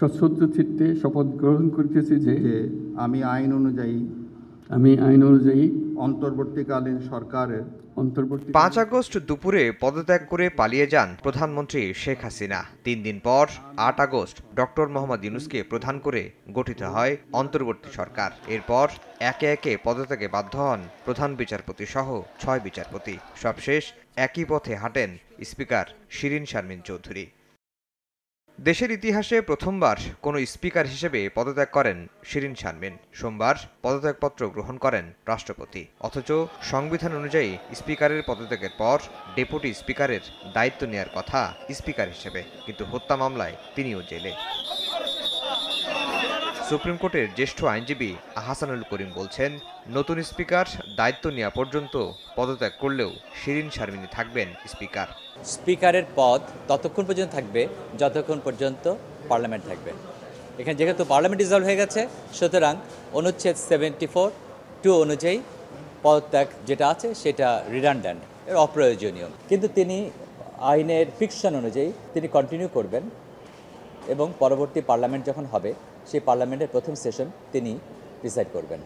সশ্রদ্ধ চিত্তে শপথ গ্রহণ করিতেছি যে আমি আইন অনুযায়ী অন্তর্বর্তীকালীন সরকারের 5 আগস্ট দুপুরে পদত্যাগ করে পালিয়ে যান প্রধানমন্ত্রী শেখ হাসিনা। 3 দিন পর 8 আগস্ট ডক্টর মোহাম্মদ ইউনূসকে প্রধান করে গঠিত হয় অন্তর্বর্তী সরকার। এরপর একে একে পদত্যাগে বাধ্য হন প্রধান বিচারপতি সহ 6 বিচারপতি। সবশেষ একই পথে হাঁটেন স্পিকার শিরীন শারমিন চৌধুরী। দেশের ইতিহাসে প্রথমবার কোনো স্পিকার হিসেবে পদত্যাগ করেন শিরীন শারমিন। সোমবার পদত্যাগপত্র গ্রহণ করেন রাষ্ট্রপতি। অথচ সংবিধান অনুযায়ী স্পিকারের পদত্যাগের পর ডেপুটি স্পিকারের দায়িত্ব নেয়ার কথা স্পিকার হিসেবে, কিন্তু হত্যা মামলায় তিনিও জেলে। সুপ্রিম কোর্টের জ্যেষ্ঠ আইনজীবী আহসানুল করিম বলছেন, নতুন স্পিকার দায়িত্ব নেওয়া পর্যন্ত পদত্যাগ করলেও শিরীন শারমিনই থাকবেন স্পিকার। স্পিকারের পদ ততক্ষণ পর্যন্ত থাকবে যতক্ষণ পর্যন্ত পার্লামেন্ট থাকবে। এখানে যেহেতু পার্লামেন্ট ডিসলভ হয়ে গেছে, সুতরাং অনুচ্ছেদ 74(2) অনুযায়ী পদত্যাগ যেটা আছে সেটা রিডান্ডেন্ট, এর অপ্রয়োজনীয়। কিন্তু তিনি আইনের ফিকশন অনুযায়ী তিনি কন্টিনিউ করবেন এবং পরবর্তী পার্লামেন্ট যখন হবে সেই পার্লামেন্টের প্রথম সেশন তিনি ডিসাইড করবেন।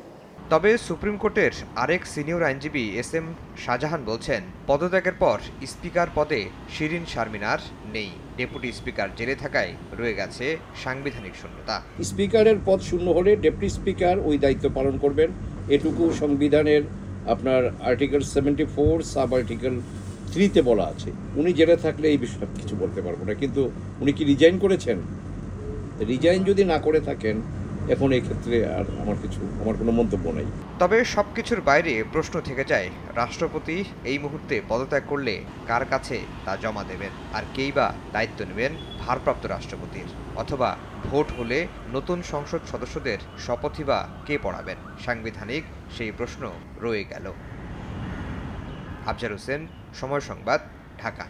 তবে সুপ্রিম কোর্টের আরেক সিনিয়র আইনজীবী এস.এম. শাহজাহান বলছেন, পদত্যাগের পর স্পিকার পদে শিরীন শারমিন আর নেই। ডেপুটি স্পিকার জেলে থাকায় রয়ে গেছে সাংবিধানিক শূন্যতা। স্পিকারের পদ শূন্য হলে ডেপুটি স্পিকার ওই দায়িত্ব পালন করবেন, এটুকু সংবিধানের আপনার আর্টিকেল 74 সাব আর্টিকেল 3-তে বলা আছে। উনি জেলে থাকলে এই বিষয়ে কিছু বলতে পারবো না, কিন্তু উনি কি রিজাইন করেছেন? রিজাইন যদি না করে থাকেন, এখন এই ক্ষেত্রে আর আমার কোনো মন্তব্য নেই। তবে সবকিছুর বাইরে প্রশ্ন থেকে যায়, রাষ্ট্রপতি এই মুহূর্তে পদত্যাগ করলে কার কাছে তা জমা দেবেন, আর কেই বা দায়িত্ব নেবেন ভারপ্রাপ্ত রাষ্ট্রপতির? অথবা ভোট হলে নতুন সংসদ সদস্যদের শপথই বা কে পড়াবেন? সাংবিধানিক সেই প্রশ্ন রয়ে গেল। আফজার হোসেন, সময় সংবাদ, ঢাকা।